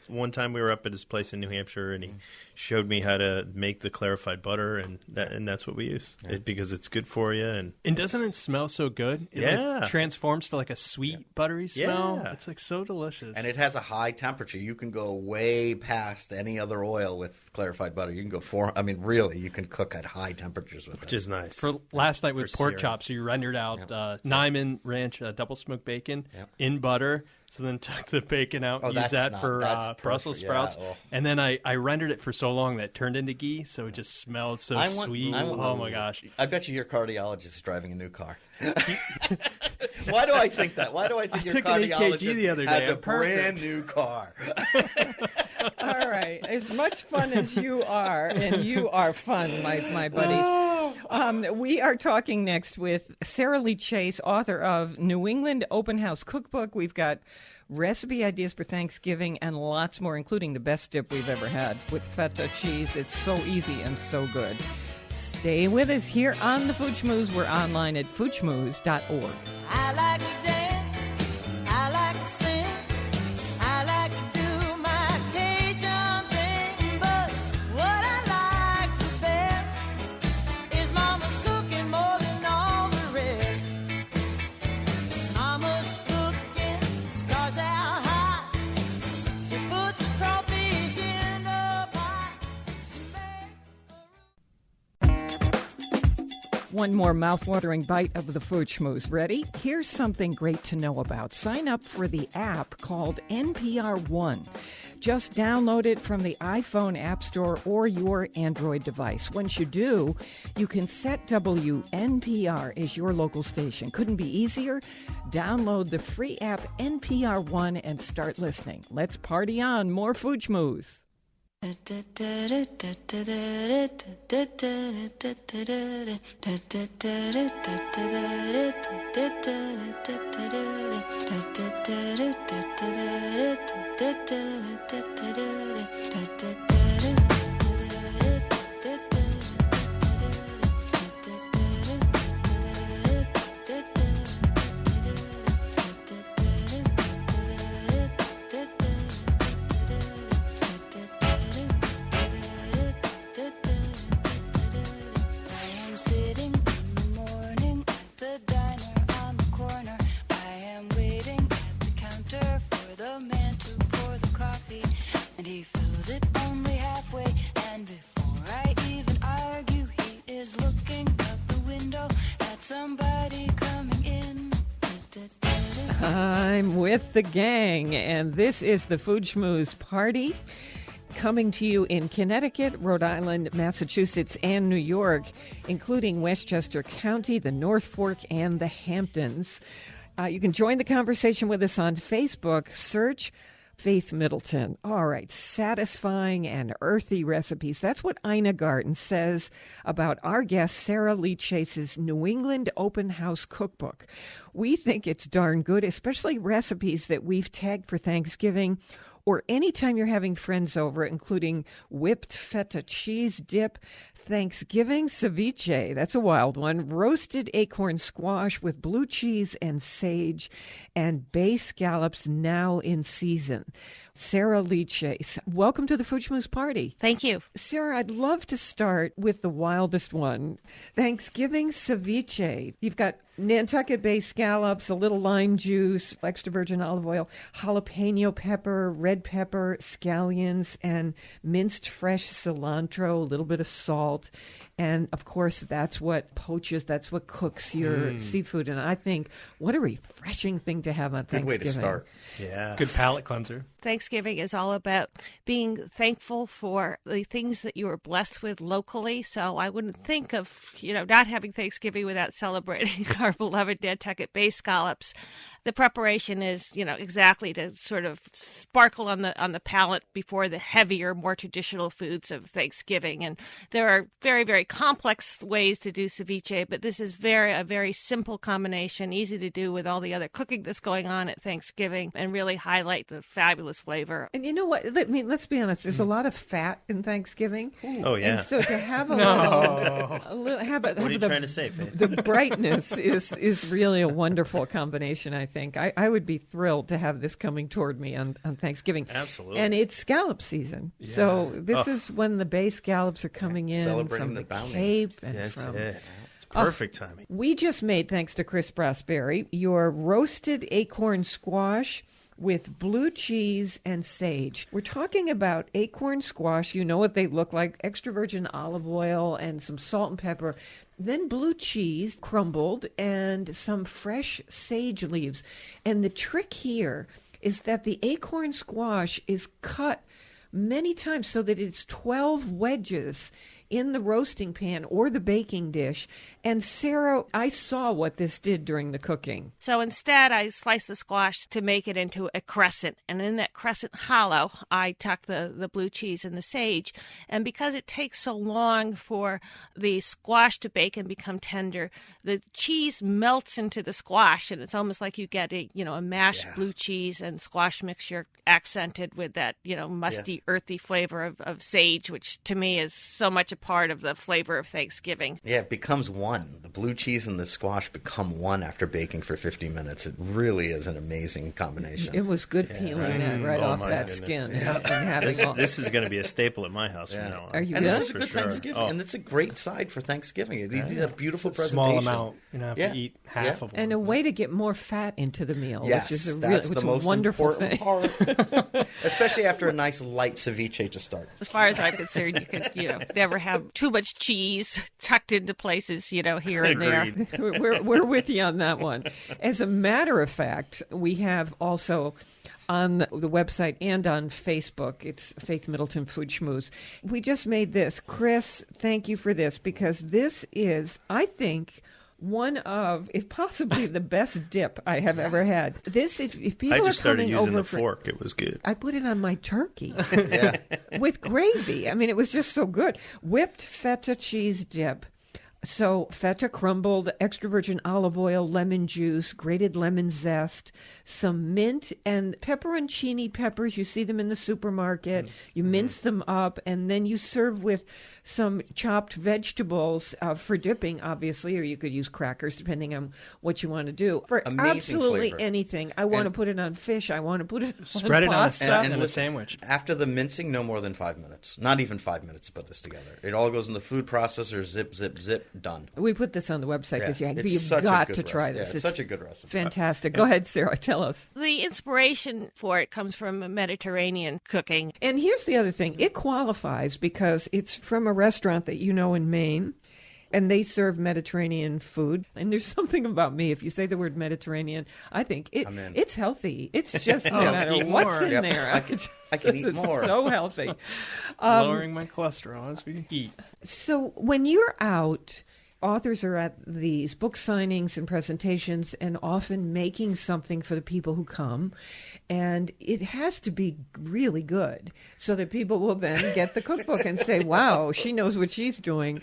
one time we were up at his place in New Hampshire, and he showed me how to make the clarified butter, and that's what we use because it's good for you. And And doesn't it smell so good? It like, Yeah. transforms to like a sweet, buttery smell. Yeah. It's like so delicious. And it has a high temperature. You can go way way past any other oil with clarified butter. You can go really, you can cook at high temperatures with it. Which is nice. For last night with pork searing. chops, you rendered out Nyman Ranch double smoked bacon in butter. So then took the bacon out and used that for Brussels sprouts. Yeah. Oh. And then I rendered it for so long that it turned into ghee, so it just smelled so sweet. Oh, my gosh. I bet you your cardiologist is driving a new car. Why do I think that? Why do I think your cardiologist has a brand new car? All right. As much fun as you are, and you are fun, my buddies. We are talking next with Sarah Lee Chase, author of New England Open House Cookbook. We've got recipe ideas for Thanksgiving and lots more, including the best dip we've ever had with feta cheese. It's so easy and so good. Stay with us here on the Food Schmooze. We're online at foodschmooze.org. I like to dance, I like to sing, I like to do my Cajun thing, but what I like the best is Mama's cooking more than all the rest. Mama's cooking starts out high, she puts the crawfish in the pot, she makes a One more mouth-watering bite of the Food Schmooze. Ready? Here's something great to know about. Sign up for the app called NPR One. Just download it from the iPhone App Store or your Android device. Once you do, you can set WNPR as your local station. Couldn't be easier? Download the free app NPR One and start listening. Let's party on. More Food Schmooze. I'm with the gang, and this is the Food Schmooze Party, coming to you in Connecticut, Rhode Island, Massachusetts, and New York, including Westchester County, the North Fork, and the Hamptons. You can join the conversation with us on Facebook. Search Faith Middleton. All right, satisfying and earthy recipes. That's what Ina Garten says about our guest, Sarah Lee Chase's New England Open House Cookbook. We think it's darn good, especially recipes that we've tagged for Thanksgiving or anytime you're having friends over, including whipped feta cheese dip, Thanksgiving ceviche, that's a wild one, roasted acorn squash with blue cheese and sage, and bay scallops now in season. Sarah Lee Chase, welcome to the Food Schmooze Party. Thank you. Sarah, I'd love to start with the wildest one, Thanksgiving ceviche. You've got Nantucket Bay scallops, a little lime juice, extra virgin olive oil, jalapeno pepper, red pepper, scallions, and minced fresh cilantro, a little bit of salt. And, of course, that's what poaches, that's what cooks your seafood. And I think, what a refreshing thing to have on Thanksgiving. Good way to start. Yeah. Good palate cleanser. Thanksgiving is all about being thankful for the things that you are blessed with locally. So I wouldn't think of, not having Thanksgiving without celebrating our beloved Nantucket Bay scallops. The preparation is, exactly to sort of sparkle on the palate before the heavier, more traditional foods of Thanksgiving. And there are very, very complex ways to do ceviche, but this is a very simple combination, easy to do with all the other cooking that's going on at Thanksgiving, and really highlight the fabulous flavor. And you know what? Let's be honest. There's a lot of fat in Thanksgiving. Oh, yeah. And so to have a little what are you trying to say, Faith? The brightness is really a wonderful combination, I think. I would be thrilled to have this coming toward me on Thanksgiving. Absolutely. And it's scallop season. Yeah. So this is when the bay scallops are coming in from the Cape. And That's it. It's perfect timing. We just made, thanks to Chris Brasberry, your roasted acorn squash with blue cheese and sage. We're talking about acorn squash. You know what they look like. Extra virgin olive oil and some salt and pepper. Then blue cheese crumbled and some fresh sage leaves. And the trick here is that the acorn squash is cut many times so that it's 12 wedges in the roasting pan or the baking dish. And Sarah, I saw what this did during the cooking. So instead, I sliced the squash to make it into a crescent. And in that crescent hollow, I tuck the blue cheese and the sage. And because it takes so long for the squash to bake and become tender, the cheese melts into the squash. And it's almost like you get a mashed blue cheese and squash mixture accented with that, musty, earthy flavor of sage, which to me is so much a part of the flavor of Thanksgiving. Yeah, it becomes one. The blue cheese and the squash become one after baking for 50 minutes. It really is an amazing combination. It was good peeling that off that skin. And having this is going to be a staple at my house from now on. Are you and good? this is a good Thanksgiving, and it's a great side for Thanksgiving. It is a beautiful presentation. Small amount, have to eat half of one. And a way to get more fat into the meal, Yes, which is that's the most wonderful important thing. part. Especially after a nice light ceviche to start. As far as I'm concerned, you could, never have too much cheese tucked into places, here and there. We're with you on that one. As a matter of fact, we have also on the website and on Facebook, it's Faith Middleton Food Schmooze. We just made this. Chris, thank you for this, because this is, I think, one of, if possibly the best dip I have ever had. This, if people I are just started coming using over the fork. It was good. I put it on my turkey with gravy. I mean, it was just so good. Whipped feta cheese dip. So feta crumbled, extra virgin olive oil, lemon juice, grated lemon zest, some mint, and pepperoncini peppers. You see them in the supermarket. You mince them up, and then you serve with some chopped vegetables for dipping, obviously, or you could use crackers, depending on what you want to do. For Amazing absolutely flavor. anything. I want to put it on fish. I want to put it Spread on it on pasta. and a sandwich. After the mincing, no more than 5 minutes. Not even 5 minutes to put this together. It all goes in the food processor, zip, zip, zip, done. We put this on the website because It's you've such a got good to try recipe. this. Yeah, it's such a good recipe. Fantastic. Go ahead, Sarah. Tell us. The inspiration for it comes from Mediterranean cooking. And here's the other thing. It qualifies because it's from a restaurant that you know in Maine, and they serve Mediterranean food. And there's something about me, if you say the word Mediterranean, I think it's healthy. It's just no matter eat what's more. in Yep. there. I can eat It's more. so healthy. Lowering my cholesterol as we eat. So when you're out, authors are at these book signings and presentations and often making something for the people who come. And it has to be really good so that people will then get the cookbook and say, wow, she knows what she's doing.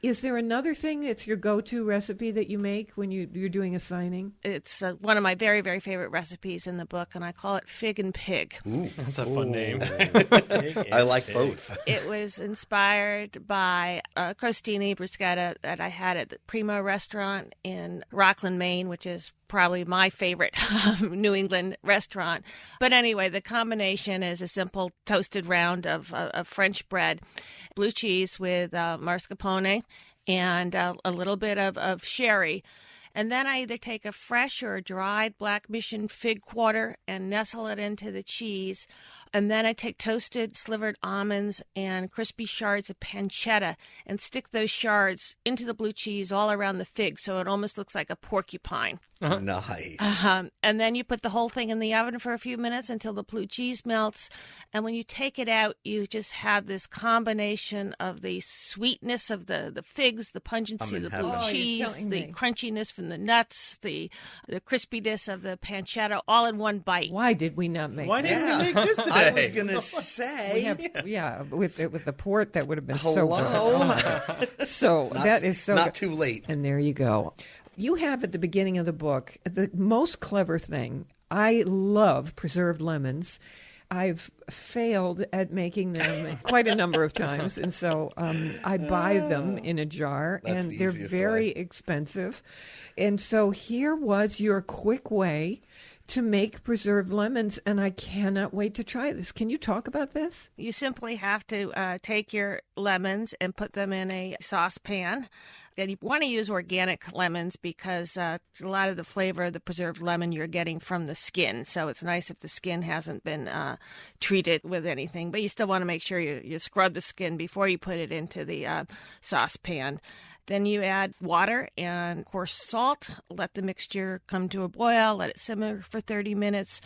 Is there another thing that's your go-to recipe that you make when you're doing a signing? It's one of my very, very favorite recipes in the book, and I call it Fig and Pig. That's a fun name. I like both. It was inspired by a crostini bruschetta that I had at the Primo restaurant in Rockland, Maine, which is probably my favorite New England restaurant. But anyway, the combination is a simple toasted round of French bread, blue cheese with mascarpone, and a little bit of sherry. And then I either take a fresh or a dried black mission fig quarter and nestle it into the cheese. And then I take toasted slivered almonds and crispy shards of pancetta and stick those shards into the blue cheese all around the fig so it almost looks like a porcupine. Nice. And then you put the whole thing in the oven for a few minutes until the blue cheese melts. And when you take it out, you just have this combination of the sweetness of the figs, the pungency of the blue cheese, the crunchiness from the nuts, the crispiness of the pancetta, all in one bite. Why did we not make Why that? didn't we make this today? I was going to say. With the port, that would have been Hello? so good. So that is so Not good. too late. And there you go. You have at the beginning of the book the most clever thing. I love preserved lemons. I've failed at making them quite a number of times, and so I buy them in a jar, That's and the they're easiest very way. expensive. And so here was your quick way to make preserved lemons, and I cannot wait to try this. Can you talk about this? You simply have to take your lemons and put them in a saucepan. And you want to use organic lemons because a lot of the flavor of the preserved lemon you're getting from the skin. So it's nice if the skin hasn't been treated with anything. But you still want to make sure you scrub the skin before you put it into the saucepan. Then you add water and coarse salt. Let the mixture come to a boil. Let it simmer for 30 minutes.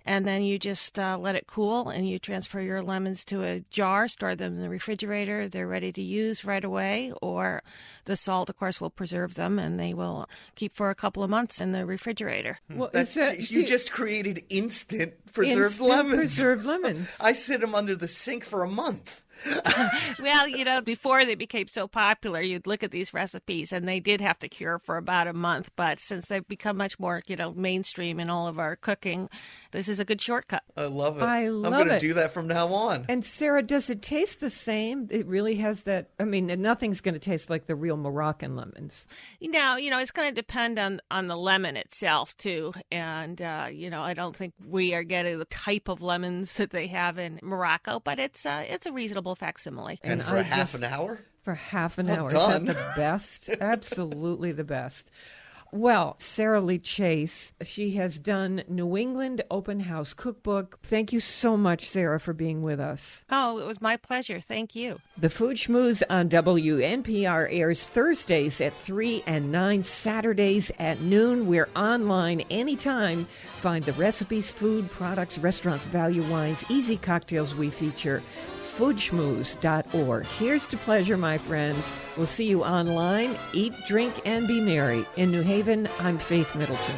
And then you just let it cool, and you transfer your lemons to a jar, store them in the refrigerator. They're ready to use right away. Or the salt, of course, will preserve them, and they will keep for a couple of months in the refrigerator. Well, You just created instant preserved lemons. Preserved lemons. I sit them under the sink for a month. Well, before they became so popular, you'd look at these recipes and they did have to cure for about a month. But since they've become much more, mainstream in all of our cooking, this is a good shortcut. I love it. I'm going to do that from now on. And Sarah, does it taste the same? It really has that. I mean, nothing's going to taste like the real Moroccan lemons. It's going to depend on the lemon itself, too. And, I don't think we are getting the type of lemons that they have in Morocco, but it's a reasonable facsimile. And for half an hour? For half an Well hour. done. Is that the best? Absolutely the best. Well, Sarah Lee Chase, she has done New England Open House Cookbook. Thank you so much, Sarah, for being with us. Oh, it was my pleasure. Thank you. The Food Schmooze on WNPR airs Thursdays at 3 and 9, Saturdays at noon. We're online anytime. Find the recipes, food, products, restaurants, value wines, easy cocktails we feature. foodschmooze.org. Here's to pleasure, my friends. We'll see you online. Eat, drink, and be merry. In New Haven, I'm Faith Middleton.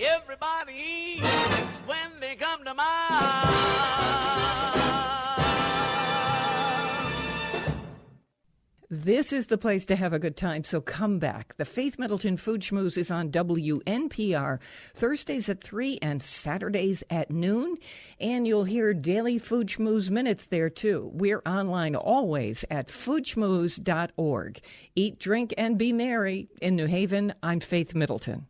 Everybody eats when they come to mind. This is the place to have a good time, so come back. The Faith Middleton Food Schmooze is on WNPR Thursdays at 3 and Saturdays at noon. And you'll hear daily Food Schmooze minutes there, too. We're online always at foodschmooze.org. Eat, drink, and be merry. In New Haven, I'm Faith Middleton.